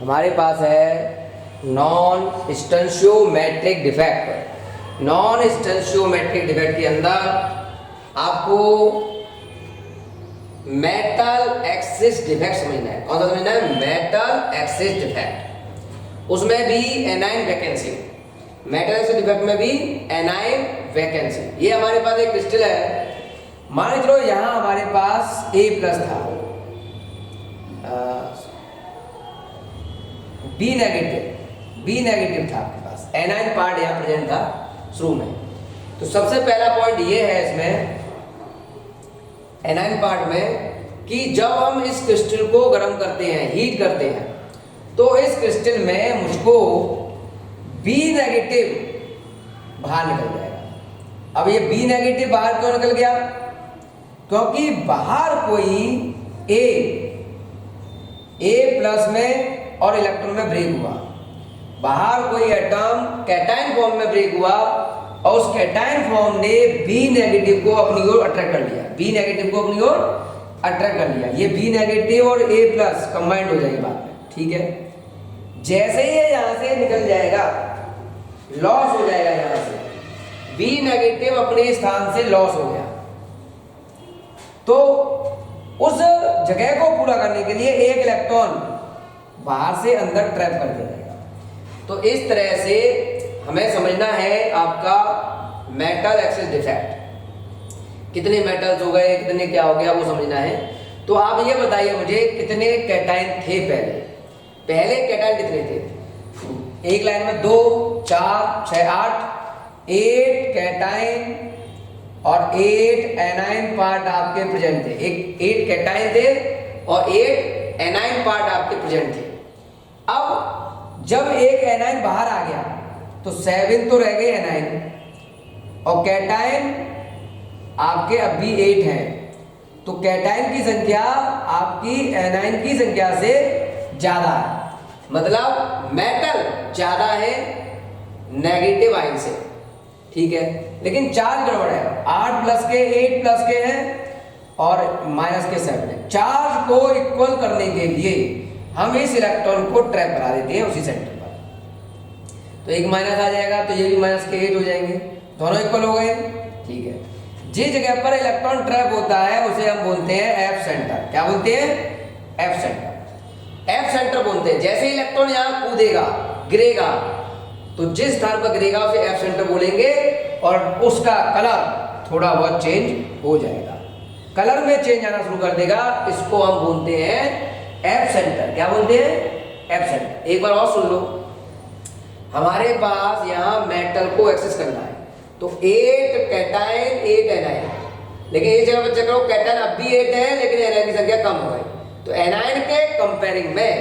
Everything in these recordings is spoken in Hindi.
हमारे पास है नॉन स्टेंशियोमेट्रिक डिफेक्ट। नॉन स्टेंशियोमेट्रिक डिफेक्ट के अंदर आपको मेटल एक्सिस डिफेक्ट समझना है। कौन सा समझना है? Metal axis defect. उसमें भी A9 vacancy, metal axis defect में भी एनाइन वैकेंसी। ये हमारे पास एक क्रिस्टल है, मान लो यहाँ हमारे पास A प्लस था, बी नेगेटिव था आपके पास, एनाइन पार्ट यहाँ प्रेजेंट था शुरू में। तो सबसे पहला पॉइंट ये है इसमें एनाइन पार्ट में कि जब हम इस क्रिस्टल को गर्म करते हैं, हीट करते हैं, तो इस क्रिस्टल में मुझको बी नेगेटिव बाहर निकल जाएगा। अब ये बी नेगेटिव बाहर क्यों निकल गया? क्योंकि बाहर कोई ए प्लस में और इलेक्ट्रॉन में ब्रेक हुआ, बाहर कोई एटम कैटायन फॉर्म में ब्रेक हुआ और उस कैटायन फॉर्म ने बी नेगेटिव को अपनी ओर अट्रैक्ट कर लिया, बी नेगेटिव को अपनी ओर अट्रैक्ट कर लिया। ये बी नेगेटिव और ए प्लस कंबाइंड हो जाएगी बाद में, ठीक है। जैसे ही ये यहां से निकल जाएगा, लॉस हो जाएगा, यहां से बी नेगेटिव अपने स्थान से लॉस हो गया, तो उस जगह को पूरा करने के लिए एक इलेक्ट्रॉन बाहर से अंदर ट्रैप कर दिया जाएगा। तो इस तरह से हमें समझना है आपका मेटल एक्सिस डिफेक्ट, कितने मेटल्स हो गए, कितने क्या हो गया, वो समझना है। तो आप ये बताइए मुझे कितने कैटायन थे पहले कैटायन कितने थे? एक लाइन में 2, 4, 6, 8 कैटायन और 8 एनाइन पार्ट आपके प्रेजेंट थे। 8 कैटायन थे और 8 एनाइन पार्ट आपके प्रेजेंट थे। अब जब एक एनाइन बाहर आ गया तो 7 तो रह गए एनाइन और कैटायन आपके अब भी 8 हैं, तो कैटायन की संख्या आपकी एनाइन की संख्या से ज्यादा है, मतलब मेटल ज्यादा है नेगेटिव आयन से, ठीक है। लेकिन चार्ज गड़बड़ है, 8 प्लस के 8 प्लस के हैं और माइनस के 7 है। चार्ज को इक्वल करने के लिए हम इस इलेक्ट्रॉन को ट्रैप करा देते हैं उसी सेंटर पर, तो एक माइनस आ जाएगा तो ये भी माइनस के 8 हो जाएंगे, दोनों इक्वल हो गए, ठीक है। जिस जगह पर इलेक्ट्रॉन ट्रैप होता है उसे हम बोलते हैं एफ सेंटर। क्या बोलते हैं? F centre. एफ सेंटर बोलते हैं। जैसे ही इलेक्ट्रॉन यहाँ कूदेगा, गिरेगा, तो जिस स्थान पर गिरेगा उसे एफ सेंटर बोलेंगे और उसका कलर थोड़ा बहुत चेंज हो जाएगा, कलर में चेंज आना शुरू कर देगा, इसको हम बोलते हैं एफ सेंटर। क्या बोलते हैं? F centre. एक बार और सुन लो, हमारे पास यहाँ मेटल को एक्सेस करना है, तो 8 कैटायन 8 एनायन, लेकिन इस जगह पर चेक करो कैटायन अब भी 8 है लेकिन एनायन की संख्या कम हो गई, तो एनायन के कंपेयरिंग में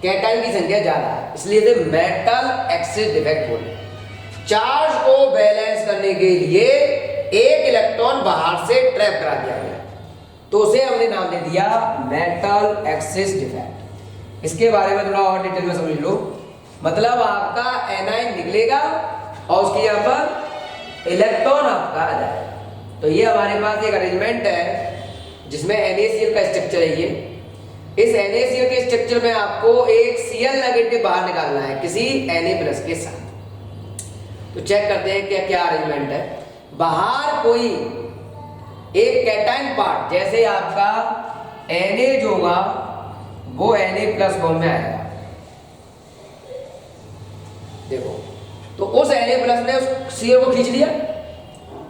कैटायन की संख्या ज्यादा है, इसलिए इसे मेटल एक्सिस डिफेक्ट बोलते हैं। चार्ज को बैलेंस करने के लिए एक इलेक्ट्रॉन बाहर से ट्रैप करा दिया गया, तो उसे हमने नाम दे दिया मेटल एक्सिस डिफेक्ट। इसके बारे में थोड़ा और डिटेल में समझ लो, मतलब आपका एनायन निकलेगा और उसके यहाँ पर इलेक्ट्रॉन आपका आ जाएगा। तो ये हमारे पास एक अरेंजमेंट है जिसमें NaCl का स्ट्रक्चर है। ये इस NaCl के स्ट्रक्चर में आपको एक Cl नेगेटिव बाहर निकालना है किसी Na प्लस के साथ। तो चेक करते हैं क्या क्या अरेंजमेंट है। बाहर कोई एक कैटायन पार्ट, जैसे आपका Na जो होगा वो Na प्लस फॉर्म में आएगा, देखो, तो उस Na प्लस ने उस Cl को खींच लिया,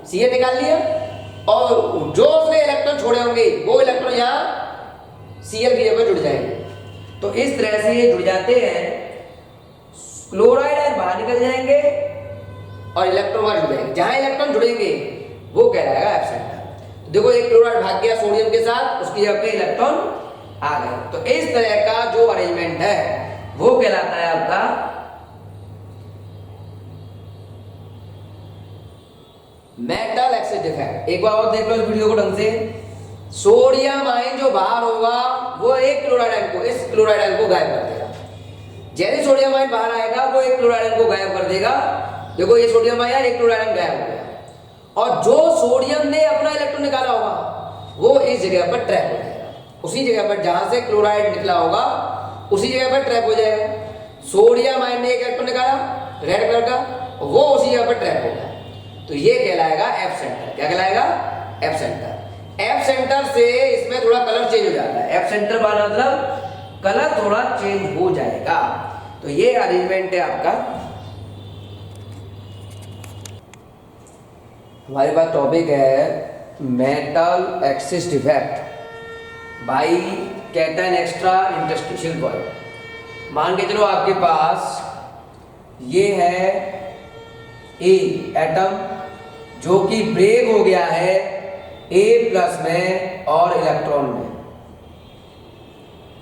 Cl निकाल लिया, और जो उसने इलेक्ट्रॉन छोड़े होंगे वो इलेक्ट्रॉन यहाँ Cl की जगह जुड़ जाएंगे। तो इस तरह से ये जुड़ जाते हैं, क्लोराइड आयन बाहर निकल जाएंगे और इलेक्ट्रॉन बाहर जुड़ जाएंगे। जहां इलेक्ट्रॉन जुड़ेंगे वो कहलाएगा एफ सेंटर। तो देखो एक क्लोराइड भाग गया सोडियम के साथ, उसकी जगह पे इलेक्ट्रॉन आ गए। तो इस तरह का जो अरेंजमेंट है वो कहलाता है आपका मेटल एक्सिस डिफेक्ट। एक बार और देख लो इस वीडियो को ढंग से। सोडियम आयन जो बाहर होगा वो एक क्लोराइड आयन को, इस क्लोराइड आयन को गायब कर देगा। जैसे सोडियम आयन बाहर आएगा वो एक क्लोराइड आयन को गायब कर देगा। देखो ये सोडियम आया, एक क्लोराइड आयन गायब हो गया, और जो सोडियम ने अपना इलेक्ट्रॉन निकाला होगा वो इस जगह पर ट्रैप हो जाएगा। उसी जगह पर जहां से क्लोराइड निकला होगा उसी जगह पर ट्रैप हो जाएगा। सोडियम आयन ने एक इलेक्ट्रॉन निकाला रेड कलर का, वो उसी जगह पर ट्रैप होगा। तो ये कहलाएगा एफ सेंटर। क्या कहलाएगा? F centre. एफ सेंटर से इसमें थोड़ा कलर चेंज हो जाता है। एफ सेंटर वाला मतलब कलर थोड़ा चेंज हो जाएगा। तो ये अरेंजमेंट है आपका। हमारे पास टॉपिक है metal axis defect by cation extra interstitial coil. मान के चलो आपके पास ये है ए एटम जो कि ब्रेक हो गया है ए प्लस में और इलेक्ट्रॉन में,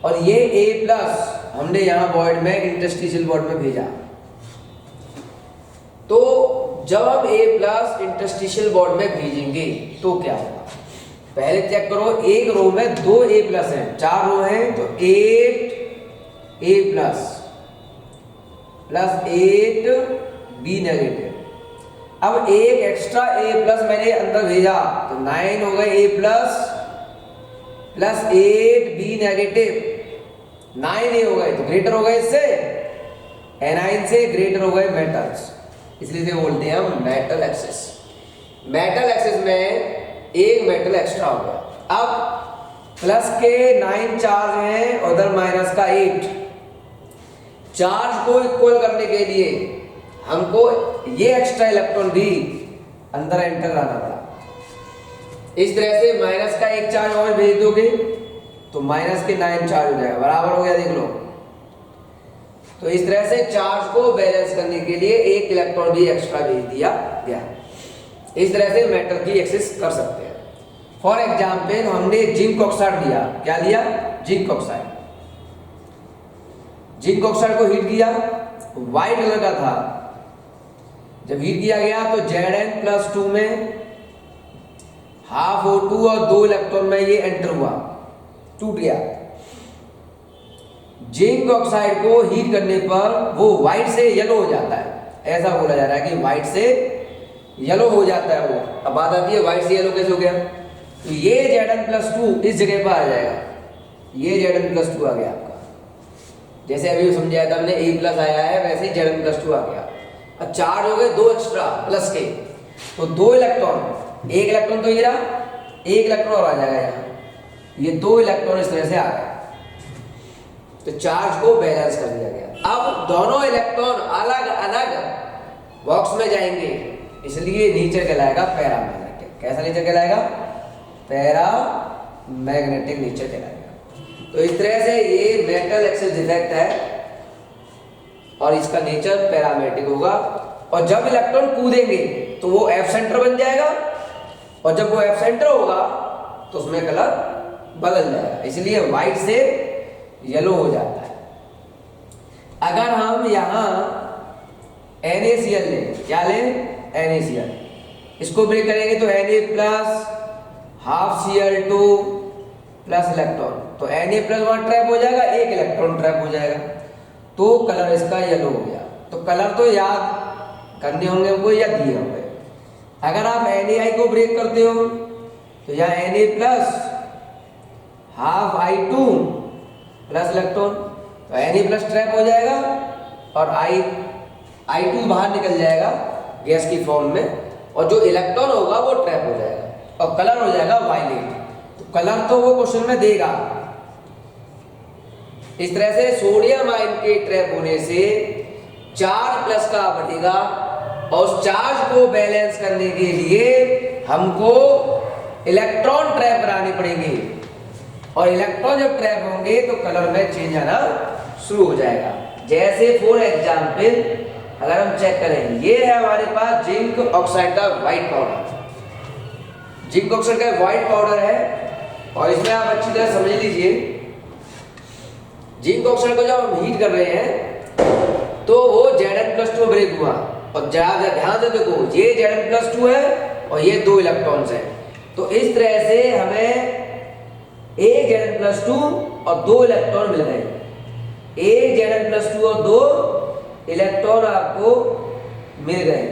और ये ए प्लस हमने यहां वॉइड में इंटरस्टिशियल वॉइड में भेजा। तो जब हम ए प्लस इंटरस्टिशियल वॉइड में भेजेंगे तो क्या होगा? पहले चेक करो, एक रो में 2 ए प्लस है, 4 रो हैं, तो 8 ए प्लस प्लस 8 बी नेगेटिव। अब एक एक्स्ट्रा ए प्लस मैंने अंदर भेजा तो 9 हो गए ए प्लस प्लस 8 बी नेगेटिव, 9 ए हो गए तो ग्रेटर हो गए इससे, एनाइन से ग्रेटर हो गए मेटल्स, इसलिए से बोलते हैं हम मेटल एक्सिस। मेटल एक्सिस में एक मेटल एक्स्ट्रा हो गया। अब प्लस के 9 चार्ज हैं, उधर माइनस का 8। चार्ज को इक्वल करने के लिए हमको ये एक्स्ट्रा इलेक्ट्रॉन भी अंदर एंटर कराना पड़ा। इस तरह से माइनस का 1 चार्ज और भेज दोगे तो माइनस के 9 चार्ज हो जाएगा, बराबर हो गया, देख लो। तो इस तरह से चार्ज को बैलेंस करने के लिए एक इलेक्ट्रॉन भी एक्स्ट्रा भेज दिया गया। इस तरह से मेटल की एक्सिस कर सकते हैं। फॉर एग्जाम्पल हमने जिंक ऑक्साइड लिया, क्या लिया? Zinc oxide. जिंक ऑक्साइड को हीट किया, व्हाइट कलर का था। जब हीट किया गया तो Zn+2 में हाफ O2 और 2 इलेक्ट्रॉन में ये एंटर हुआ, टूट गया। जिंक ऑक्साइड को हीट करने पर वो व्हाइट से येलो हो जाता है। ऐसा बोला जा रहा है कि व्हाइट से येलो हो जाता है वो। अब बात आती है व्हाइट से येलो कैसे हो गया? तो ये Zn+2 इस जगह पर आ जाएगा, ये Zn+2 आ गया आपका। जैसे अभी समझाया था हमने ए प्लस आया है, वैसे ही Zn+2 आ गया। अब चार्ज हो गए 2 एक्स्ट्रा प्लस के, तो 2 इलेक्ट्रॉन, एक इलेक्ट्रॉन तो ये रहा, एक इलेक्ट्रॉन और आ जाएगा यहाँ, ये 2 इलेक्ट्रॉन इस तरह से आ गए, तो चार्ज को बैलेंस कर दिया गया। अब दोनों इलेक्ट्रॉन अलग अलग बॉक्स में जाएंगे, इसलिए नेचर कहलाएगा पैरामैग्नेटिक। कैसा नेचर कहलाएगा? पैरामैग्नेटिक नेचर कहलाएगा। तो इस तरह से ये मेटल एक्सिस डिफेक्ट है और इसका नेचर पैरामैग्नेटिक होगा। और जब इलेक्ट्रॉन कूदेंगे तो वो एफ सेंटर बन जाएगा, और जब वो एफ सेंटर होगा तो उसमें कलर बदल जाएगा, इसलिए व्हाइट से येलो हो जाता है। अगर हम यहाँ NaCl लें, क्या लें? NaCl, इसको ब्रेक करेंगे तो Na plus half Cl2 plus electron, तो Na प्लस वहां ट्रैप हो जाएगा, एक इलेक्ट्रॉन ट्रैप हो जाएगा, तो कलर इसका येलो हो गया। तो कलर तो याद करने होंगे हमको या दिए होंगे। अगर आप Na को ब्रेक करते हो तो यहाँ Na plus half I2 plus electron, तो Na प्लस ट्रैप हो जाएगा और I2 बाहर निकल जाएगा गैस की फॉर्म में, और जो इलेक्ट्रॉन होगा वो ट्रैप हो जाएगा और कलर हो जाएगा वायलेट। तो कलर तो वो क्वेश्चन में देगा। इस तरह से सोडियम आयन के ट्रैप होने से चार्ज प्लस का बढ़ेगा, और उस चार्ज को बैलेंस करने के लिए हमको इलेक्ट्रॉन ट्रैप बनाने पड़ेंगे, और इलेक्ट्रॉन जब ट्रैप होंगे तो कलर में चेंज आना शुरू हो जाएगा। जैसे फॉर एग्जाम्पल अगर हम चेक करें, ये है हमारे पास जिंक ऑक्साइड का व्हाइट पाउडर। जिंक ऑक्साइड का व्हाइट पाउडर है, और इसमें आप अच्छी तरह समझ लीजिए, जिंक ऑक्साइड को जब हम हीट कर रहे हैं तो वो Zn+2 ब्रेक हुआ, और ध्यान से देखो ये Zn+2 है और ये 2 इलेक्ट्रॉन्स हैं। तो इस तरह से हमें एक Zn+2 और 2 इलेक्ट्रॉन मिल गए। एक Zn+2 और 2 इलेक्ट्रॉन आपको मिल गए।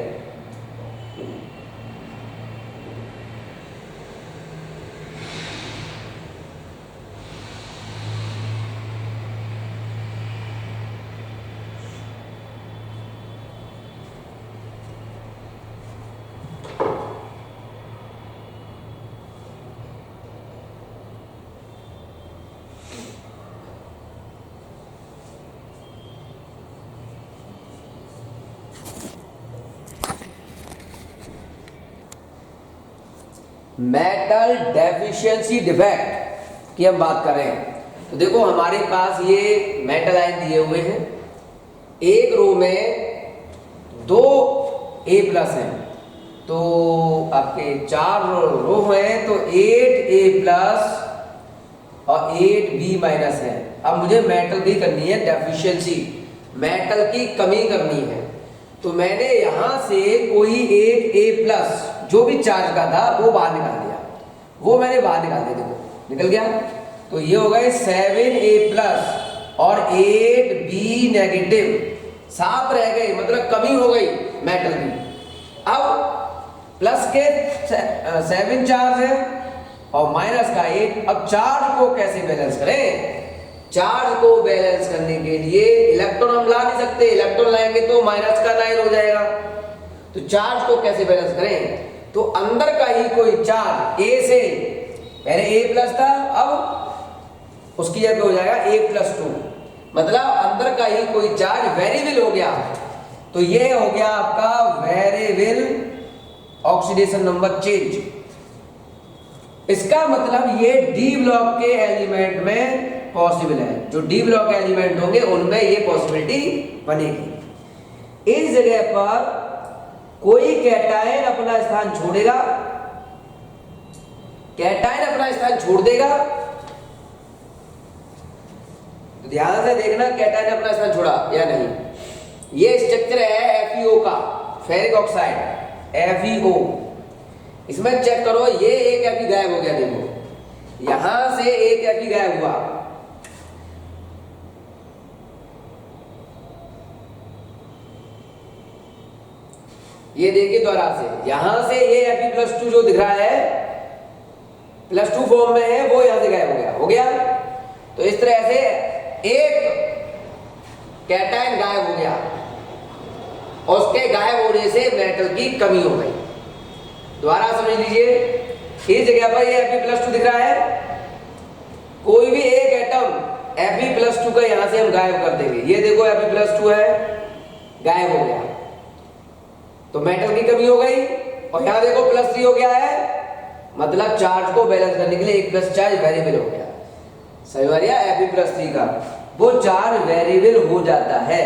मेटल डेफिशिएंसी डिफेक्ट की हम बात कर रहे हैं। तो देखो हमारे पास ये मेटल आयन दिए हुए हैं, एक रो में 2 A प्लस हैं, तो आपके 4 रो हैं, तो 8 A प्लस और 8 B माइनस है। अब मुझे मेटल की करनी है डेफिशिएंसी, मेटल की कमी करनी है। तो मैंने यहां से कोई एक A प्लस जो भी चार्ज का था वो बाहर निकाल दिया, वो मैंने बाहर निकाल दिया, देखो निकल गया। तो ये हो गए 7A प्लस और 8B नेगेटिव, 7 रह गए, मतलब कमी हो गई मेटल की। अब प्लस के 7 चार्ज है और माइनस का 8। अब चार्ज को कैसे बैलेंस करें? चार्ज को बैलेंस करने के लिए इलेक्ट्रॉन हम ला नहीं सकते, इलेक्ट्रॉन लाएंगे तो माइनस का 9 हो जाएगा। तो चार्ज को कैसे बैलेंस करें? तो अंदर का ही कोई चार्ज A से, पहले A प्लस था, अब उसकी जगह हो जाएगा A प्लस 2, मतलब अंदर का ही कोई चार्ज वेरिएबल हो गया। तो ये हो गया आपका वेरिएबल ऑक्सीडेशन नंबर चेंज। इसका मतलब ये डी ब्लॉक के एलिमेंट में पॉसिबल है, जो डी ब्लॉक एलिमेंट होंगे उनमें ये पॉसिबिलिटी बनेगी। इस जगह पर कोई कैटायन अपना स्थान छोड़ेगा, कैटायन अपना स्थान छोड़ देगा। तो ध्यान से देखना कैटायन अपना स्थान छोड़ा या नहीं। ये स्ट्रक्चर है FeO का, फेरिक ऑक्साइड FeO। इसमें चेक करो, ये एक Fe गायब हो गया, देखो यहां से एक Fe गायब हुआ, ये देखिए द्वारा से, यहां से ये Fe प्लस 2 जो दिख रहा है प्लस 2 फॉर्म में है, वो यहां से गायब हो गया। तो इस तरह से एक कैटायन गायब हो गया, और उसके गायब होने से मेटल की कमी हो गई। दोबारा समझ लीजिए, इस जगह पर ये Fe प्लस 2 दिख रहा है, कोई भी एक एटम Fe प्लस 2 का यहां से हम गायब कर देंगे। ये देखो Fe प्लस 2 है, गायब हो गया, तो मेटल की कमी हो गई। और यहां देखो प्लस 3 हो गया है, मतलब चार्ज को बैलेंस करने के लिए एक प्लस चार्ज वेरिएबल हो गया। सही बात है, Fe प्लस 3 का वो चार्ज वेरिएबल हो जाता है।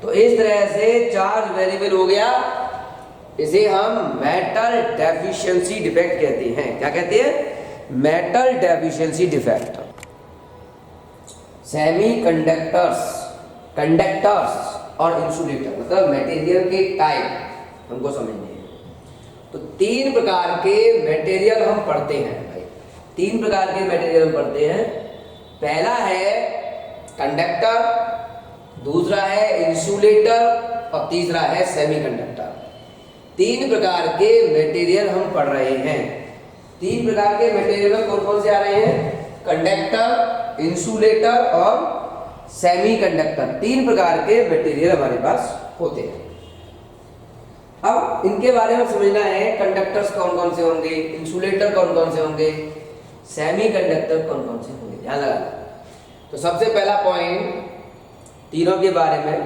तो इस तरह से चार्ज वेरिएबल हो गया, इसे हम मेटल डेफिशिएंसी डिफेक्ट कहते हैं। क्या कहते हैं? Metal deficiency defect. Semiconductors, conductors और इंसुलेटर, मतलब मटेरियल के टाइप हमको समझने हैं। तो 3 प्रकार के मटेरियल हम पढ़ते हैं भाई, 3 प्रकार के मटेरियल हम पढ़ते हैं। पहला है कंडक्टर, दूसरा है इंसुलेटर और तीसरा है सेमीकंडक्टर। 3 प्रकार के मटेरियल हम पढ़ रहे हैं। 3 प्रकार के मटेरियल कौन कौन से आ रहे हैं? कंडक्टर, इंसुलेटर और सेमीकंडक्टर। 3 प्रकार के मटेरियल हमारे पास होते हैं। अब इनके बारे में समझना है, कंडक्टर्स कौन कौन से होंगे, इंसुलेटर कौन कौन से होंगे, सेमीकंडक्टर कौन कौन से होंगे, ध्यान लगाना। तो सबसे पहला पॉइंट तीनों के बारे में,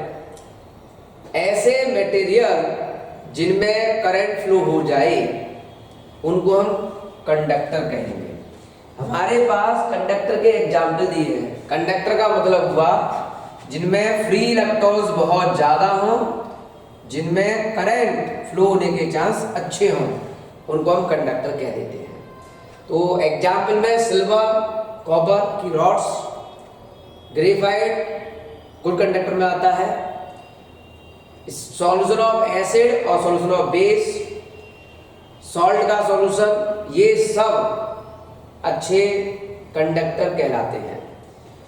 ऐसे मटेरियल जिनमें करंट फ्लो हो जाए उनको हम कंडक्टर कहेंगे। हमारे पास कंडक्टर के एग्जाम्पल दिए हैं। कंडक्टर का मतलब हुआ जिनमें फ्री इलेक्ट्रॉन्स बहुत ज्यादा हों, जिनमें करंट फ्लो होने के चांस अच्छे हों, उनको हम कंडक्टर कह देते हैं। तो एग्जाम्पल में सिल्वर, कॉपर की रॉड्स, ग्रेफाइट गुड कंडक्टर में आता है, सॉल्यूशन ऑफ एसिड और सॉल्यूशन ऑफ बेस, सॉल्ट का सॉल्यूशन, ये सब अच्छे कंडक्टर कहलाते हैं।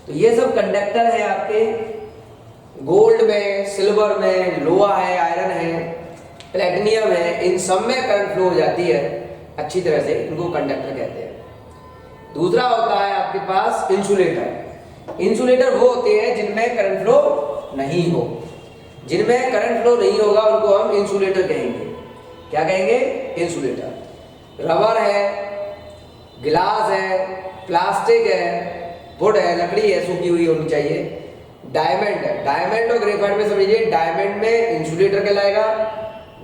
तो ये सब कंडक्टर है आपके। गोल्ड में, सिल्वर में, लोहा है, आयरन है, प्लेटिनियम है, इन सब में करंट फ्लो हो जाती है अच्छी तरह से, इनको कंडक्टर कहते हैं। दूसरा होता है आपके पास इंसुलेटर। इंसुलेटर वो होते हैं जिनमें करंट फ्लो नहीं हो। जिनमें करंट फ्लो नहीं होगा उनको हम इंसुलेटर कहेंगे। क्या कहेंगे? इंसुलेटर। रबर है, गिलास है, प्लास्टिक है, वुड है, लकड़ी है, सूखी हुई होनी चाहिए, डायमंड है। डायमंड और ग्रेफाइट में समझिए, डायमंड में इंसुलेटर कहलाएगा,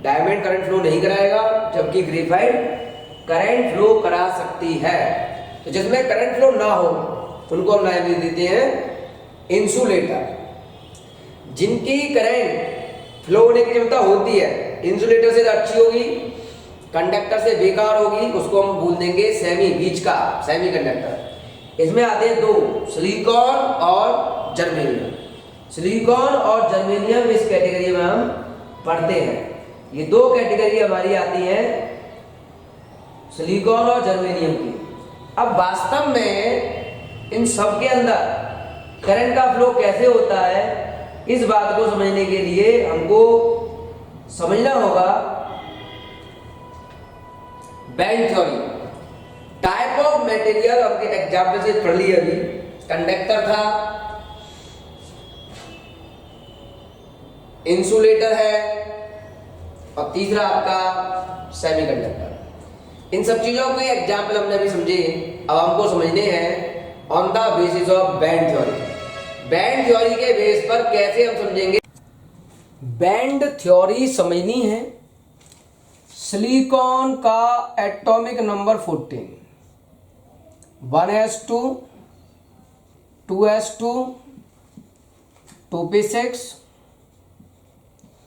डायमंड करंट फ्लो नहीं कराएगा, जबकि ग्रेफाइट करंट फ्लो करा सकती है। तो जिसमें करंट फ्लो ना हो उनको हम नाम दे देते हैं इंसुलेटर। जिनकी करंट फ्लो होने की क्षमता होती है, इंसुलेटर से अच्छी होगी, कंडक्टर से बेकार होगी, उसको हम बोल देंगे सेमी, बीच का सेमी कंडक्टर। इसमें आते हैं दो, सिलिकॉन और जर्मेनियम। सिलिकॉन और जर्मेनियम इस कैटेगरी में हम पढ़ते हैं। ये दो कैटेगरी हमारी आती है सिलिकॉन और जर्मेनियम की। अब वास्तव में इन सब के अंदर करंट का फ्लो कैसे होता है, इस बात को समझने के लिए हमको समझना होगा band theory. Type of material आपके एग्जाम्पल से पढ़ लिया अभी, कंडक्टर था, इंसुलेटर है और तीसरा आपका सेमीकंडक्टर। इन सब चीजों के एग्जाम्पल हमने अभी समझे। अब हमको समझने हैं on the basis of band theory. Band theory के बेस पर कैसे हम समझेंगे। बैंड थ्योरी समझनी है। सिलिकॉन का atomic number 14, 1s2, 2s2, 2p6,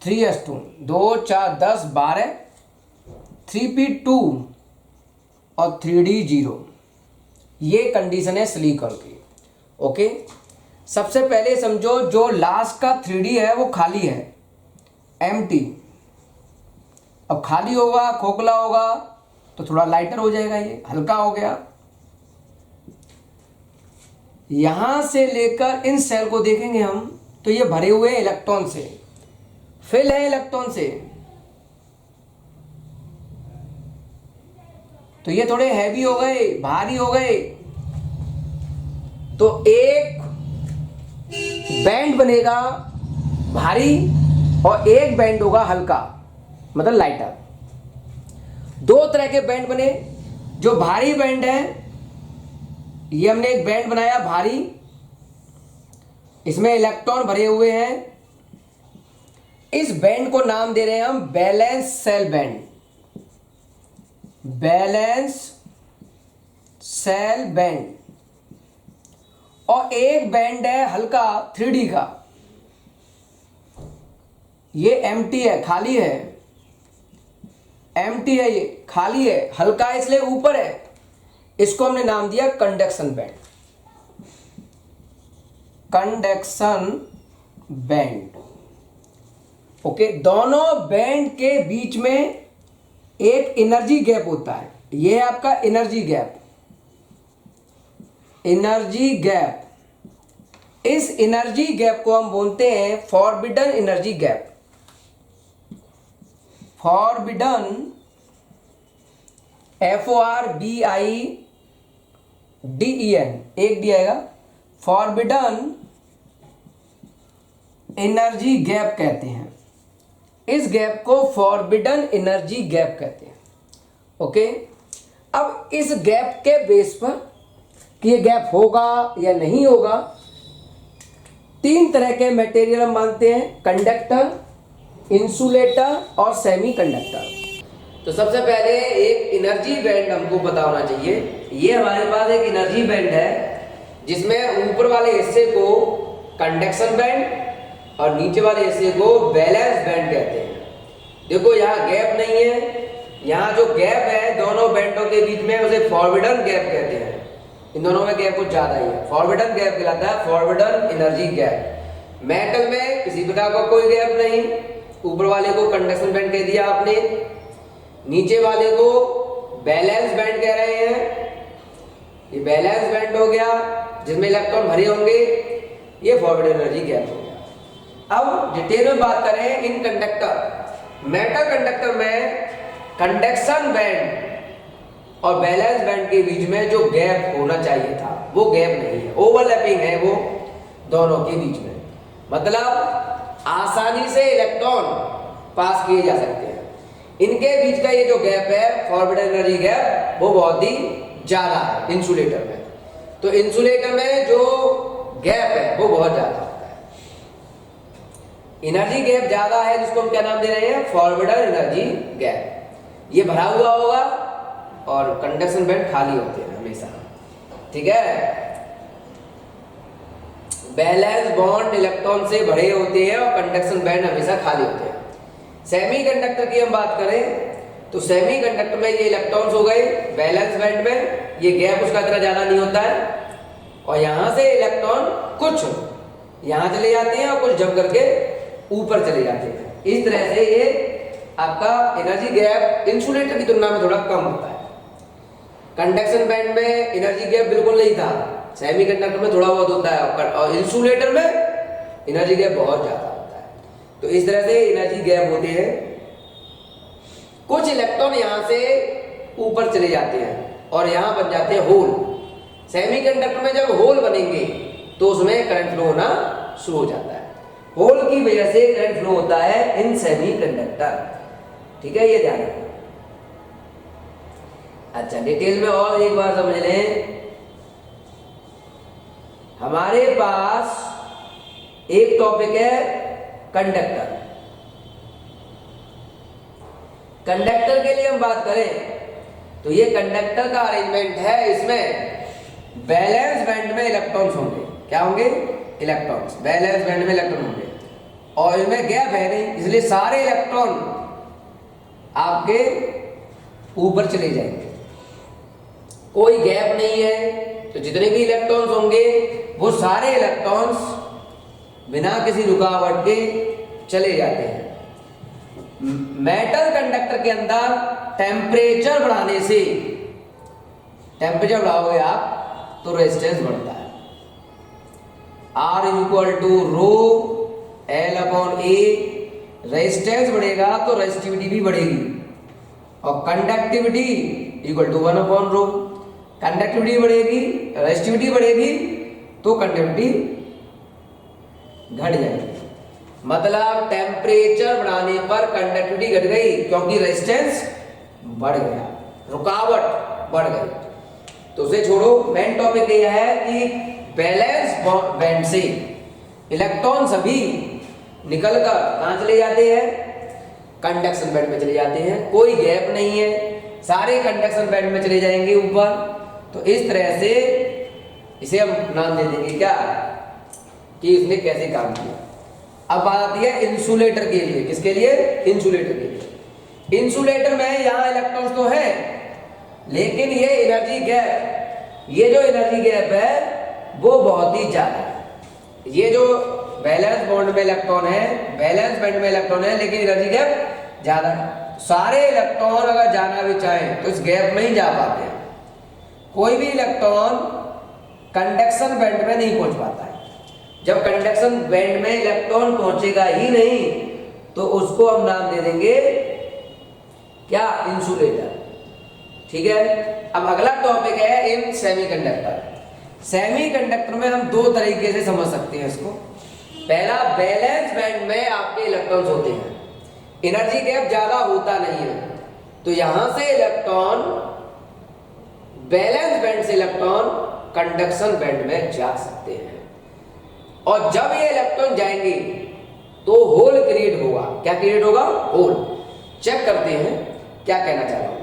3s2, 2, 4, 10, 12, 3p2 और 3d0। ये कंडीशन है सिलिकॉन की। ओके, सबसे पहले समझो जो लास्ट का 3d है वो खाली है, एम्प्टी। अब खाली होगा, खोखला होगा तो थोड़ा लाइटर हो जाएगा, ये हल्का हो गया। यहां से लेकर इन सेल को देखेंगे हम तो ये भरे हुए हैं इलेक्ट्रॉन से, फिल है इलेक्ट्रॉन से, तो ये थोड़े हैवी हो गए, भारी हो गए। तो एक बैंड बनेगा भारी और एक बैंड होगा हल्का, मतलब लाइटर। दो तरह के बैंड बने। जो भारी बैंड है, ये हमने एक बैंड बनाया भारी, इसमें इलेक्ट्रॉन भरे हुए हैं। इस बैंड को नाम दे रहे हैं हम balance cell band, balance cell band. और एक बैंड है हल्का 3D का, ये एम्प्टी है, खाली है, एम्प्टी है, ये खाली है, हल्का है इसलिए ऊपर है। इसको हमने नाम दिया conduction band, conduction band. Okay, दोनों बैंड के बीच में एक एनर्जी गैप होता है, ये है आपका एनर्जी गैप, एनर्जी गैप। इस एनर्जी गैप को हम बोलते हैं forbidden energy gap, forbidden, FORBIDEN, एक डी आएगा, फॉरबिडन एनर्जी गैप कहते हैं। इस गैप को फॉरबिडन एनर्जी गैप कहते हैं। ओके, अब इस गैप के बेस पर कि ये गैप होगा या नहीं होगा, तीन तरह के मटेरियल हम मानते हैं, कंडक्टर, इंसुलेटर और सेमी कंडक्टर। तो सबसे पहले एक एनर्जी बैंड हमको पता होना चाहिए। ये हमारे पास एक एनर्जी बैंड है जिसमें ऊपर वाले हिस्से को कंडक्शन बैंड और नीचे वाले हिस्से को बैलेंस बैंड कहते हैं। देखो यहाँ गैप नहीं है, यहाँ जो गैप है दोनों बैंडों के बीच में उसे फॉरबिडन गैप कहते हैं। इन दोनों में गैप कुछ ज्यादा ही है, फॉरबिडन गैप कहलाता है, फॉरबिडन एनर्जी गैप। मेटल में किसी प्रकार का कोई गैप नहीं, ऊपर वाले को कंडक्शन बैंड कह दिया आपने, नीचे वाले को बैलेंस बैंड कह रहे हैं। ये बैलेंस बैंड हो गया जिसमें इलेक्ट्रॉन भरे होंगे, ये फॉरबिडन एनर्जी गैप हो गया। अब डिटेल में बात करें इन कंडक्टर, मेटल कंडक्टर में कंडक्शन बैंड और बैलेंस बैंड के बीच में जो गैप होना चाहिए था वो गैप नहीं है, ओवरलैपिंग है वो दोनों के बीच में, मतलब आसानी से इलेक्ट्रॉन पास किए जा सकते हैं। इनके बीच का ये जो गैप है फॉरबिडन एनर्जी गैप, वो बहुत ही ज्यादा है इंसुलेटर में। तो इंसुलेटर में जो गैप है वो बहुत ज्यादा होता है, एनर्जी गैप ज्यादा है, जिसको हम क्या नाम दे रहे हैं, फॉरबिडन एनर्जी गैप। ये भरा हुआ होगा और कंडक्शन बैंड खाली होते हैं हमेशा, ठीक है। बैलेंस बॉन्ड इलेक्ट्रॉन से भरे होते हैं और कंडक्शन बैंड हमेशा खाली होते हैं। सेमीकंडक्टर की हम बात करें तो सेमीकंडक्टर में ये इलेक्ट्रॉन्स हो गए बैलेंस बैंड में, ये गैप उसका इतना ज्यादा नहीं होता है, और यहां से इलेक्ट्रॉन कुछ यहां चले जाते हैं और कुछ जम करके ऊपर चले जाते हैं। इस तरह से ये आपका एनर्जी गैप इंसुलेटर की तुलना में थोड़ा कम होता है। कंडक्शन बैंड में एनर्जी गैप बिल्कुल नहीं था, सेमीकंडक्टर में थोड़ा बहुत होता है, और इंसुलेटर में एनर्जी गैप बहुत ज्यादा होता है। तो इस तरह से एनर्जी गैप होते हैं। कुछ इलेक्ट्रॉन यहां से ऊपर चले जाते हैं और यहां बन जाते हैं होल। सेमीकंडक्टर में जब होल बनेंगे तो उसमें करंट फ्लो होना शुरू हो जाता है। होल की वजह से करंट फ्लो होता है इन सेमीकंडक्टर, ठीक है, ये ध्यान रखना। अच्छा, डिटेल में और एक बार समझ लें। हमारे पास एक टॉपिक है कंडक्टर। कंडक्टर के लिए हम बात करें तो ये कंडक्टर का अरेंजमेंट है, इसमें बैलेंस बैंड में इलेक्ट्रॉन्स होंगे। क्या होंगे? इलेक्ट्रॉन्स बैलेंस बैंड में इलेक्ट्रॉन होंगे, और इनमें गैप है नहीं, इसलिए सारे इलेक्ट्रॉन आपके ऊपर चले जाएंगे। कोई गैप नहीं है, तो जितने भी इलेक्ट्रॉन्स होंगे वो सारे इलेक्ट्रॉन्स बिना किसी रुकावट के चले जाते हैं। मेटल कंडक्टर के अंदर टेम्परेचर बढ़ाने से, टेम्परेचर बढ़ाओगे आप तो रेजिस्टेंस बढ़ता है। R equal to rho L upon A, resistance बढ़ेगा तो रेजिस्टिविटी भी बढ़ेगी, और conductivity equal to 1 upon rho. Conductivity बढ़ेगी, रेजिस्टिविटी बढ़ेगी तो कंडक्टिविटी घट जाएगी। मतलब टेम्परेचर बढ़ाने पर कंडक्टिविटी घट गई क्योंकि रेजिस्टेंस बढ़ गया, रुकावट बढ़ गई। तो उसे छोड़ो, मेन टॉपिक यह है कि बैलेंस बैंड से इलेक्ट्रॉन सभी निकलकर कहां चले जाते हैं? कंडक्शन बैंड में चले जाते हैं। कोई गैप नहीं है, सारे कंडक्शन बैंड में चले जाएंगे ऊपर। तो इस तरह से इसे हम नाम दे देंगे क्या, कि इसने कैसे काम किया। अब बात आती है इंसुलेटर के लिए। किसके लिए? इंसुलेटर के लिए। इंसुलेटर में यहां इलेक्ट्रॉन्स तो है, लेकिन ये एनर्जी गैप, ये जो एनर्जी गैप है वो बहुत ही ज्यादा है। ये जो बैलेंस बॉन्ड में इलेक्ट्रॉन है, बैलेंस बैंड में इलेक्ट्रॉन है, लेकिन एनर्जी गैप ज्यादा है। सारे इलेक्ट्रॉन अगर जाना भी चाहें तो इस गैप में ही जा पाते हैं। कोई भी इलेक्ट्रॉन कंडक्शन बैंड में नहीं पहुंच पाता है। जब कंडक्शन बैंड में इलेक्ट्रॉन पहुंचेगा ही नहीं तो उसको हम नाम दे देंगे क्या? इंसुलेटर, ठीक है। अब अगला टॉपिक है इन सेमीकंडक्टर। सेमीकंडक्टर में हम दो तरीके से समझ सकते हैं इसको। पहला, बैलेंस बैंड में आपके इलेक्ट्रॉन्स होते हैं, एनर्जी गैप ज्यादा होता नहीं है, तो यहां से इलेक्ट्रॉन, बैलेंस बैंड से इलेक्ट्रॉन कंडक्शन बैंड में जा सकते हैं। और जब ये इलेक्ट्रॉन जाएंगे तो होल क्रिएट होगा। क्या क्रिएट होगा? होल। चेक करते हैं क्या कहना चाह रहा हूं।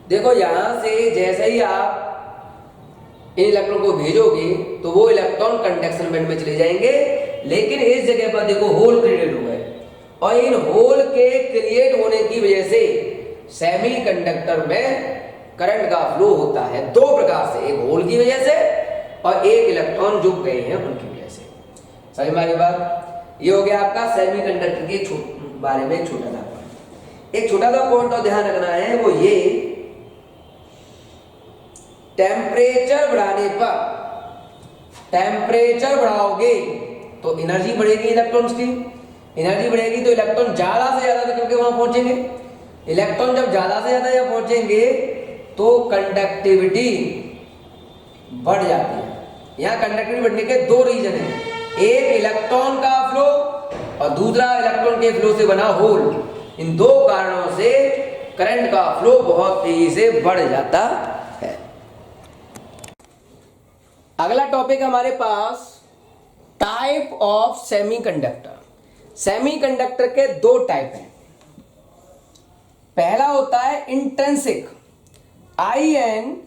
देखो, यहां से जैसे ही आप इन इलेक्ट्रॉन को भेजोगे तो वो इलेक्ट्रॉन कंडक्शन बैंड में चले जाएंगे, लेकिन इस जगह पर देखो होल क्रिएट हो गए, और इन होल के क्रिएट होने की वजह से सेमीकंडक्टर में करंट का फ्लो होता है दो प्रकार से, एक होल की वजह से और एक इलेक्ट्रॉन जुड़ गए हैं उनकी वजह से। समझ में आ रही बात? ये हो गया आपका सेमीकंडक्टर के बारे में एक छोटा सा पॉइंट। एक छोटा सा पॉइंट और ध्यान रखना है, वो ये, टेम्परेचर बढ़ाने पर, टेम्परेचर बढ़ाओगे तो एनर्जी बढ़ेगी, इलेक्ट्रॉन्स की एनर्जी बढ़ेगी तो इलेक्ट्रॉन ज्यादा से ज्यादा निकल के वहां पहुंचेंगे। इलेक्ट्रॉन जब ज्यादा से ज्यादा यहाँ पहुंचेंगे तो कंडक्टिविटी बढ़ जाती है। यहाँ कंडक्टिविटी बढ़ने के दो रीजन है, एक इलेक्ट्रॉन का फ्लो और दूसरा इलेक्ट्रॉन के फ्लो से बना होल। इन दो कारणों से करंट का फ्लो बहुत तेजी से बढ़ जाता है। अगला टॉपिक हमारे पास टाइप ऑफ सेमीकंडक्टर। सेमीकंडक्टर के दो टाइप हैं। पहला होता है intrinsic, INTER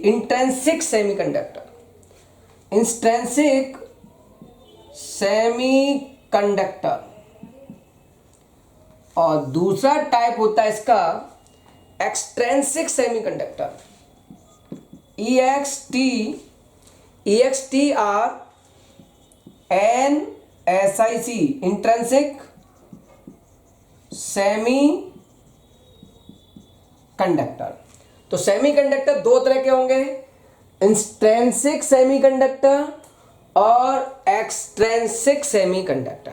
intrinsic semiconductor, intrinsic semiconductor. और दूसरा टाइप होता है इसका extrinsic semiconductor, EXTRNSIC intrinsic semi conductor. तो सेमीकंडक्टर दो तरह के होंगे, इंट्रेंसिक सेमीकंडक्टर और एक्सट्रेंसिक सेमीकंडक्टर।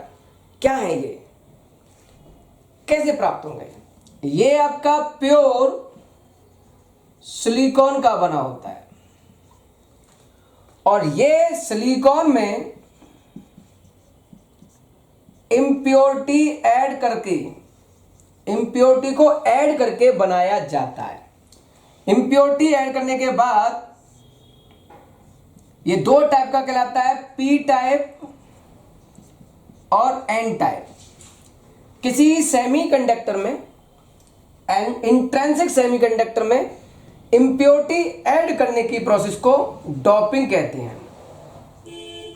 क्या है ये, कैसे प्राप्त होंगे? ये आपका प्योर सिलिकॉन का बना होता है और ये सिलिकॉन में इम्प्योरिटी ऐड करके, इम्प्योरिटी को ऐड करके बनाया जाता है। इम्प्योरिटी ऐड करने के बाद ये दो टाइप का कहलाता है, पी टाइप और एन टाइप। किसी सेमीकंडक्टर में, इंट्रिंसिक सेमीकंडक्टर में इम्प्योरिटी ऐड करने की प्रोसेस को डोपिंग कहते हैं।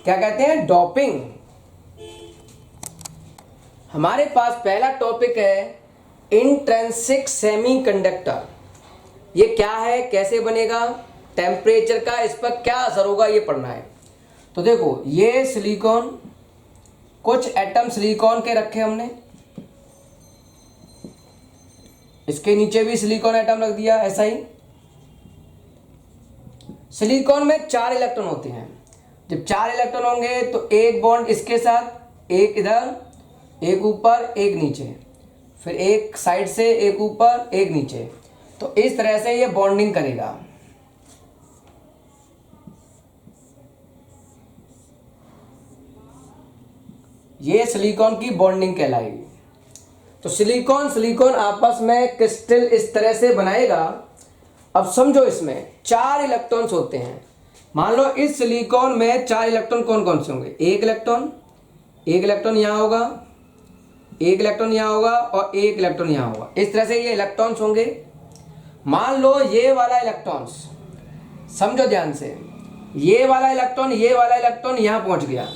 क्या कहते हैं? डोपिंग। हमारे पास पहला टॉपिक है इंट्रिंसिक सेमीकंडक्टर। ये क्या है, कैसे बनेगा, टेम्परेचर का इस पर क्या असर होगा, ये पढ़ना है। तो देखो, ये सिलिकॉन, कुछ एटम सिलिकॉन के रखे हमने, इसके नीचे भी सिलिकॉन एटम रख दिया ऐसा ही। सिलिकॉन में 4 इलेक्ट्रॉन होते हैं। जब 4 इलेक्ट्रॉन होंगे तो एक बॉन्ड इसके साथ, एक इधर, एक ऊपर, एक नीचे, फिर एक साइड से, एक ऊपर, एक नीचे। तो इस तरह से ये बॉन्डिंग करेगा। ये सिलिकॉन की बॉन्डिंग कहलाएगी। तो सिलिकॉन आपस में क्रिस्टल इस तरह से बनाएगा। अब समझो, इसमें 4 इलेक्ट्रॉन्स होते हैं। मान लो इस सिलिकॉन में 4 इलेक्ट्रॉन कौन कौन से होंगे? एक इलेक्ट्रॉन यहाँ होगा, एक इलेक्ट्रॉन यहाँ होगा और एक इलेक्ट्रॉन यहाँ होगा। इस तरह से ये इलेक्ट्रॉन्स होंगे। मान लो ये वाला इलेक्ट्रॉन्स, समझो ध्यान से, ये वाला इलेक्ट्रॉन यहाँ पहुंच गया,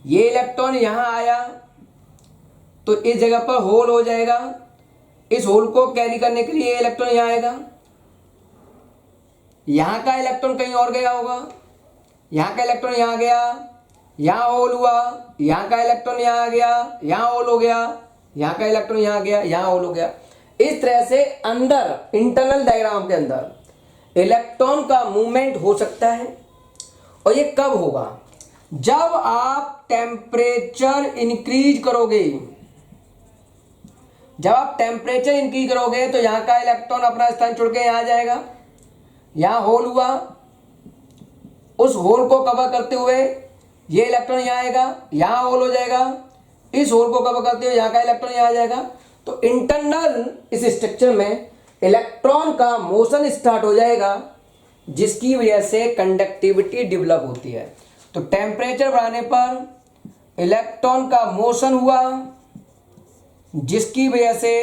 ये इलेक्ट्रॉन यहाँ आया, तो इस जगह पर होल हो जाएगा। इस होल को कैरी करने के लिए ये इलेक्ट्रॉन यहाँ आएगा। यहाँ का इलेक्ट्रॉन कहीं और गया होगा, यहाँ का इलेक्ट्रॉन यहाँ गया, यहाँ होल हुआ, यहाँ का इलेक्ट्रॉन यहाँ आ गया, यहाँ होल हो गया, यहाँ का इलेक्ट्रॉन यहाँ गया, यहाँ होल हो गया। इस तरह से अंदर इंटरनल डायग्राम के अंदर इलेक्ट्रॉन का मूवमेंट हो सकता है। और ये कब होगा? जब आप टेम्परेचर इंक्रीज करोगे। जब आप टेम्परेचर इंक्रीज करोगे तो यहाँ का इलेक्ट्रॉन अपना स्थान छोड़ के यहाँ आ जाएगा, यहाँ होल हुआ, उस होल को कवर करते हुए ये इलेक्ट्रॉन यहाँ आएगा, यहाँ होल हो जाएगा, इस होल को कवर करते हुए यहाँ का इलेक्ट्रॉन यहाँ आ जाएगा। तो इंटरनल इस स्ट्रक्चर में इलेक्ट्रॉन का मोशन स्टार्ट हो जाएगा, जिसकी वजह से कंडक्टिविटी डेवलप होती है। तो टेम्परेचर बढ़ाने पर इलेक्ट्रॉन का मोशन हुआ, जिसकी वजह से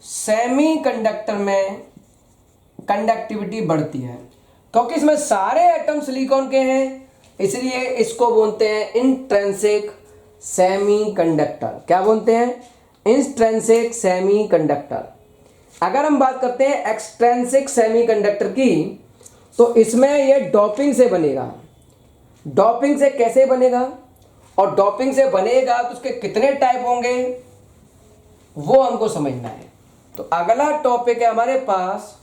सेमीकंडक्टर में कंडक्टिविटी बढ़ती है। क्योंकि इसमें सारे एटम सिलिकॉन के हैं, इसलिए इसको बोलते हैं इंट्रिंसिक सेमीकंडक्टर। क्या बोलते हैं? Intrinsic semiconductor. अगर हम बात करते हैं एक्सट्रिंसिक सेमीकंडक्टर की, तो इसमें ये डोपिंग से बनेगा। डोपिंग से कैसे बनेगा और डोपिंग से बनेगा तो उसके कितने टाइप होंगे, वो हमको समझना है। तो अगला टॉपिक है हमारे पास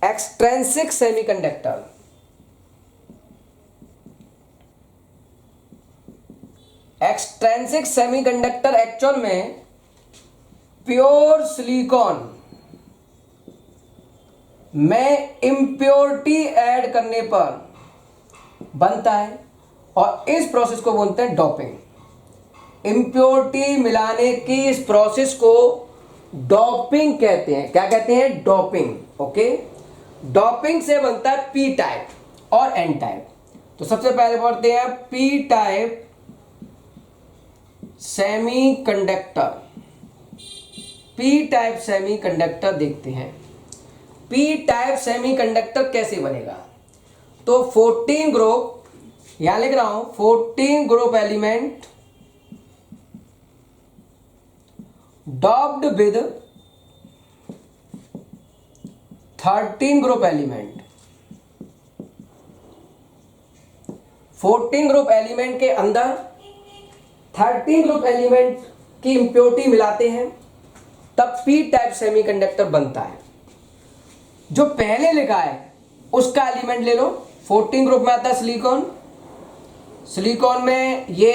extrinsic semiconductor. Extrinsic semiconductor actual में प्योर सिलिकॉन में इम्प्योरिटी ऐड करने पर बनता है और इस प्रोसेस को बोलते हैं डोपिंग। इम्प्योरिटी मिलाने की इस प्रोसेस को डोपिंग कहते हैं। क्या कहते हैं? डोपिंग। ओके, डोपिंग से बनता है पी टाइप और एन टाइप। तो सबसे पहले पढ़ते हैं P type semiconductor, P type semiconductor देखते हैं। पी टाइप सेमीकंडक्टर कैसे बनेगा? तो 14 ग्रुप, यहां लिख रहा हूं 14 group element doped with 13 group element. 14 group element के अंदर 13 ग्रुप एलिमेंट की इंप्योरिटी मिलाते हैं, तब पी टाइप सेमीकंडक्टर बनता है। जो पहले लिखा है उसका एलिमेंट ले लो। 14 ग्रुप में आता है सिलिकॉन। सिलिकॉन में ये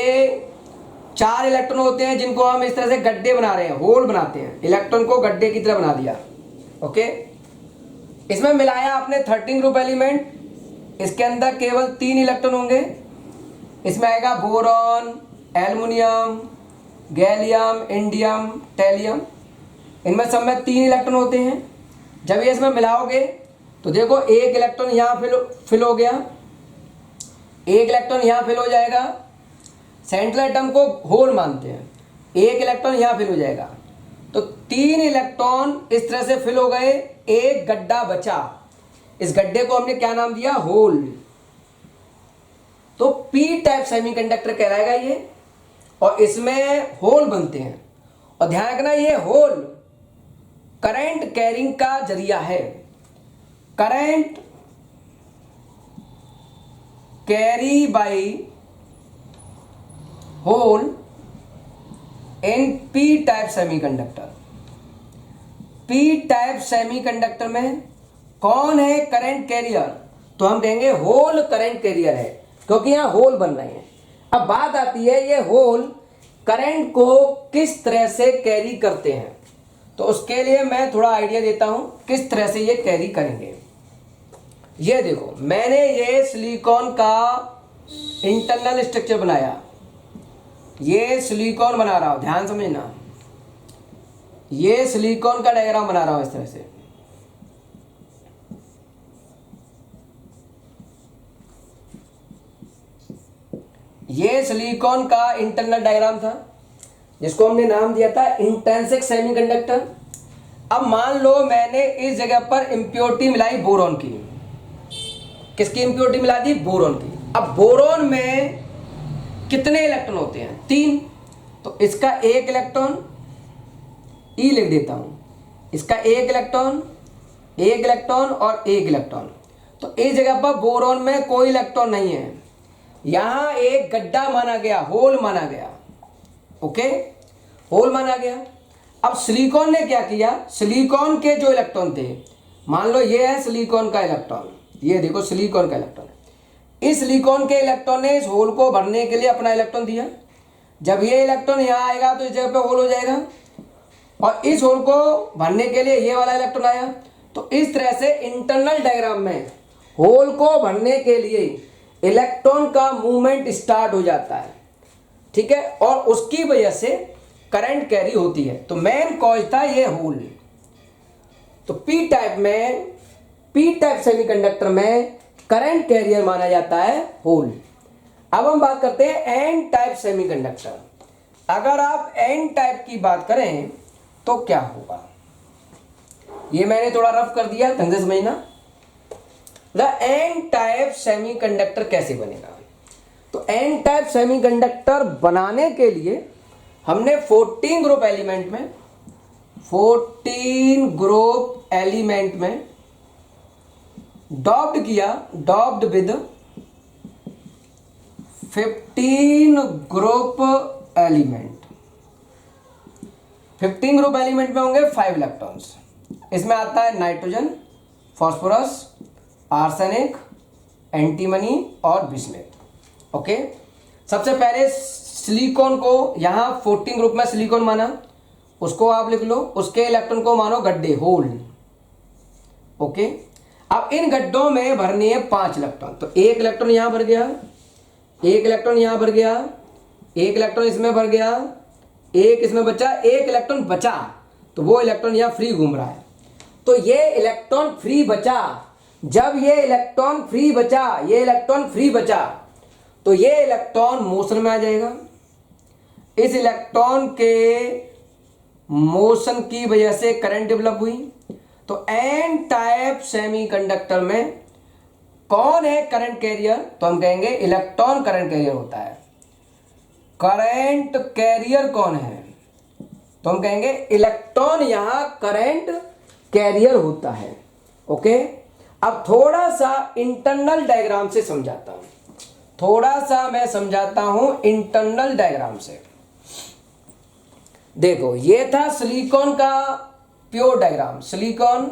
4 इलेक्ट्रॉन होते हैं जिनको हम इस तरह से गड्ढे बना रहे हैं, होल बनाते हैं, इलेक्ट्रॉन को गड्ढे की तरह बना दिया। ओके, इसमें मिलाया आपने 13 ग्रुप एलिमेंट। इसके अंदर केवल 3 इलेक्ट्रॉन होंगे। इसमें आएगा बोरॉन, एल्युमिनियम, गैलियम, इंडियम, टैलियम। इनमें सब में 3 इलेक्ट्रॉन होते हैं। जब ये इसमें मिलाओगे तो देखो एक इलेक्ट्रॉन यहां फिल हो गया, एक इलेक्ट्रॉन यहां फिल हो जाएगा। सेंट्रल एटम को होल मानते हैं, एक इलेक्ट्रॉन यहां फिल हो जाएगा। तो 3 इलेक्ट्रॉन इस तरह से फिल हो गए, एक गड्ढा बचा। इस गड्ढे को हमने क्या नाम दिया? होल। तो पी टाइप सेमीकंडक्टर कहलाएगा ये, और इसमें होल बनते हैं। और ध्यान रखना, ये होल करंट कैरिंग का जरिया है। Current carry by hole in P type semiconductor. P type semiconductor में कौन है करंट कैरियर? तो हम कहेंगे होल करंट कैरियर है, क्योंकि यहां होल बन रहे हैं। अब बात आती है ये होल करंट को किस तरह से कैरी करते हैं। तो उसके लिए मैं थोड़ा आइडिया देता हूं किस तरह से ये कैरी करेंगे। ये देखो, मैंने ये सिलिकॉन का इंटरनल स्ट्रक्चर बनाया। ये सिलिकॉन बना रहा हूं, ध्यान समझना। ये सिलिकॉन का डायग्राम बना रहा हूं इस तरह से। ये सिलिकॉन का इंटरनल डायग्राम था, जिसको हमने नाम दिया था इंट्रिंसिक सेमीकंडक्टर। अब मान लो मैंने इस जगह पर इंप्योरिटी मिलाई बोरॉन की। किसकी इंप्योरिटी मिला दी? बोरॉन की। अब बोरॉन में कितने इलेक्ट्रॉन होते हैं? 3। तो इसका एक इलेक्ट्रॉन ई लिख देता हूं। इसका एक इलेक्ट्रॉन, एक इलेक्ट्रॉन और एक इलेक्ट्रॉन। तो इस जगह पर बोरॉन में कोई इलेक्ट्रॉन नहीं है। यहां एक गड्ढा माना गया, होल माना गया। ओके, होल माना गया। अब सिलिकॉन ने क्या किया? सिलिकॉन के जो इलेक्ट्रॉन थे, मान लो ये है सिलिकॉन का इलेक्ट्रॉन, ये देखो सिलिकॉन का इलेक्ट्रॉन। इस सिलिकॉन के इलेक्ट्रॉन ने इस होल को भरने के लिए अपना इलेक्ट्रॉन दिया। जब ये इलेक्ट्रॉन यहां आएगा तो इस जगह पे होल हो जाएगा, और इस होल को भरने के लिए ये वाला इलेक्ट्रॉन आया। तो इस तरह से इंटरनल डायग्राम में होल को भरने के लिए इलेक्ट्रॉन का मूवमेंट स्टार्ट हो जाता है, ठीक है, और उसकी वजह से करंट कैरी होती है। तो मेन कॉज था ये होल। तो पी टाइप सेमीकंडक्टर में करंट कैरियर माना जाता है होल। अब हम बात करते हैं एन टाइप सेमीकंडक्टर। अगर आप एन टाइप की बात करें तो क्या होगा? ये मैंने थोड़ा रफ कर दिया, ढंग से समझना। द एन टाइप सेमीकंडक्टर कैसे बनेगा? तो एन टाइप सेमीकंडक्टर बनाने के लिए हमने 14 ग्रुप एलिमेंट में डॉप्ड किया, doped with 15 group element. 15 group element में होंगे 5 इलेक्ट्रॉन्स। इसमें आता है नाइट्रोजन, फास्फोरस, आर्सेनिक, एंटीमनी और बिस्मथ। ओके, सबसे पहले सिलिकॉन को यहां 14 ग्रुप में सिलिकॉन माना, उसको आप लिख लो। उसके इलेक्ट्रॉन को मानो गड्ढे, होल। ओके, अब इन गड्ढों में भरनी है 5 इलेक्ट्रॉन। तो एक इलेक्ट्रॉन यहां भर गया, एक इलेक्ट्रॉन यहां भर गया, एक इलेक्ट्रॉन इसमें भर गया, एक इसमें बचा, एक इलेक्ट्रॉन बचा। तो वो इलेक्ट्रॉन यहां फ्री घूम रहा है। तो ये इलेक्ट्रॉन फ्री बचा। जब ये इलेक्ट्रॉन फ्री बचा, ये इलेक्ट्रॉन फ्री बचा, तो ये इलेक्ट्रॉन मोशन में आ जाएगा। इस इलेक्ट्रॉन के मोशन की वजह से करंट डेवलप हुई। तो एन टाइप सेमीकंडक्टर में कौन है करंट कैरियर? तो हम कहेंगे इलेक्ट्रॉन करंट कैरियर होता है। करंट कैरियर कौन है? तो हम कहेंगे इलेक्ट्रॉन यहां करंट कैरियर होता है। ओके, अब थोड़ा सा इंटरनल डायग्राम से समझाता हूं, थोड़ा सा मैं समझाता हूं इंटरनल डायग्राम से। देखो, ये था सिलिकॉन का प्योर डायग्राम। सिलिकॉन,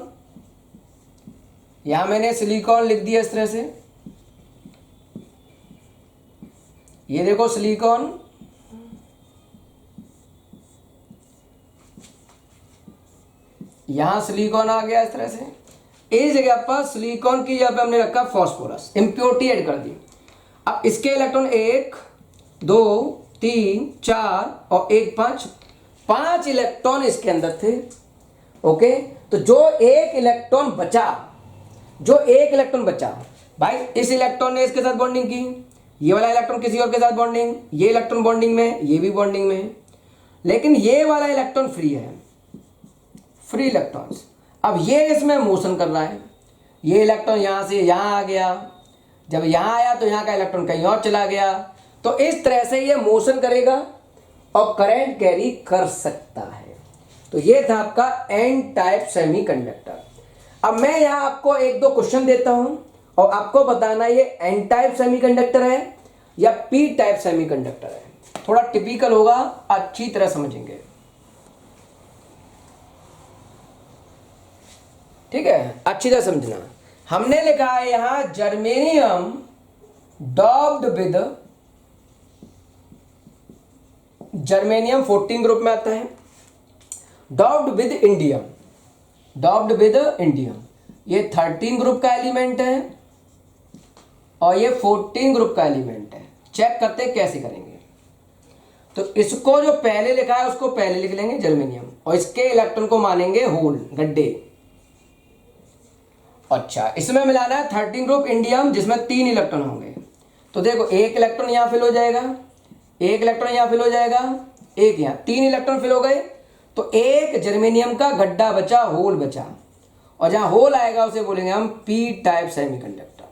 यहां मैंने सिलिकॉन लिख दिया इस तरह से। ये देखो सिलिकॉन, यहां सिलिकॉन आ गया इस तरह से। इस जगह पर सिलिकॉन की जगह पे हमने रखा फास्फोरस, इंप्योरिटी ऐड कर दी। अब इसके इलेक्ट्रॉन 1 2 3 4 और 1 5, 5 इलेक्ट्रॉन इसके अंदर थे। ओके, तो जो एक इलेक्ट्रॉन बचा, भाई इस इलेक्ट्रॉन ने इसके साथ बॉन्डिंग की, ये वाला इलेक्ट्रॉन किसी और के साथ बॉन्डिंग, ये इलेक्ट्रॉन बॉन्डिंग में, ये भी बॉन्डिंग में, लेकिन ये वाला इलेक्ट्रॉन फ्री है, फ्री इलेक्ट्रॉन्स। अब ये इसमें मोशन कर रहा है, ये इलेक्ट्रॉन यहां से यहां आ गया, जब यहां आया तो यहां का इलेक्ट्रॉन कहीं और चला गया। तो इस तरह से ये मोशन करेगा और करंट कैरी कर सकता है। तो ये था आपका एन टाइप सेमीकंडक्टर। अब मैं यहां आपको 1-2 क्वेश्चन देता हूं और आपको बताना ये एन टाइप सेमीकंडक्टर है या पी टाइप सेमीकंडक्टर है। थोड़ा टिपिकल होगा, अच्छी तरह समझेंगे, ठीक है, अच्छी तरह समझना। हमने लिखा है यहां germanium doped with, germanium 14 group में आता है, doped with indium, doped with indium, ये 13 ग्रुप का एलिमेंट है और ये 14 ग्रुप का एलिमेंट है। चेक करते हैं कैसे करेंगे। तो इसको जो पहले लिखा है उसको पहले लिख लेंगे जर्मेनियम, और इसके इलेक्ट्रॉन को मानेंगे होल, गड्ढे। अच्छा, इसमें मिलाना है 13 ग्रुप इंडियम जिसमें 3 इलेक्ट्रॉन होंगे। तो देखो, एक इलेक्ट्रॉन यहां फिल हो जाएगा, एक इलेक्ट्रॉन यहां फिल हो जाएगा, एक यहां, 3 इलेक्ट्रॉन फिल हो गए। तो एक जर्मेनियम का गड्ढा बचा, होल बचा, और जहां होल आएगा उसे बोलेंगे हम पी टाइप सेमीकंडक्टर।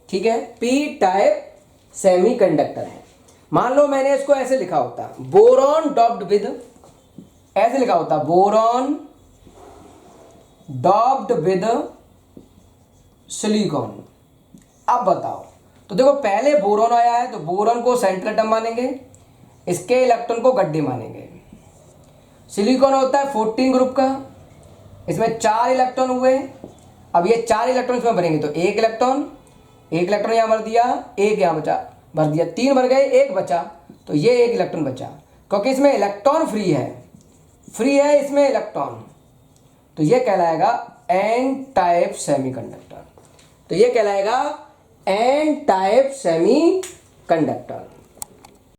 ठीक है, पी टाइप सेमीकंडक्टर है। मान लो मैंने इसको ऐसे लिखा होता, बोरॉन डॉप्ड विद, ऐसे लिखा होता, बोरॉन डॉप्ड विद सिलिकॉन। अब बताओ, तो देखो पहले बोरॉन आया है तो बोरॉन को सेंट्रल एटम मानेंगे, इसके इलेक्ट्रॉन को गड्ढे मानेंगे। सिलिकॉन होता है 14 ग्रुप का, इसमें 4 इलेक्ट्रॉन हुए। अब ये 4 इलेक्ट्रॉन इसमें भरेंगे तो एक इलेक्ट्रॉन यहां भर दिया, एक यहां बचा, भर दिया, 3 भर गए, एक बचा, तो ये एक इलेक्ट्रॉन बचा, क्योंकि इसमें इलेक्ट्रॉन फ्री है इसमें इलेक्ट्रॉन। तो ये कहलाएगा एन टाइप सेमीकंडक्टर। तो ये कहलाएगा एन टाइप सेमीकंडक्टर।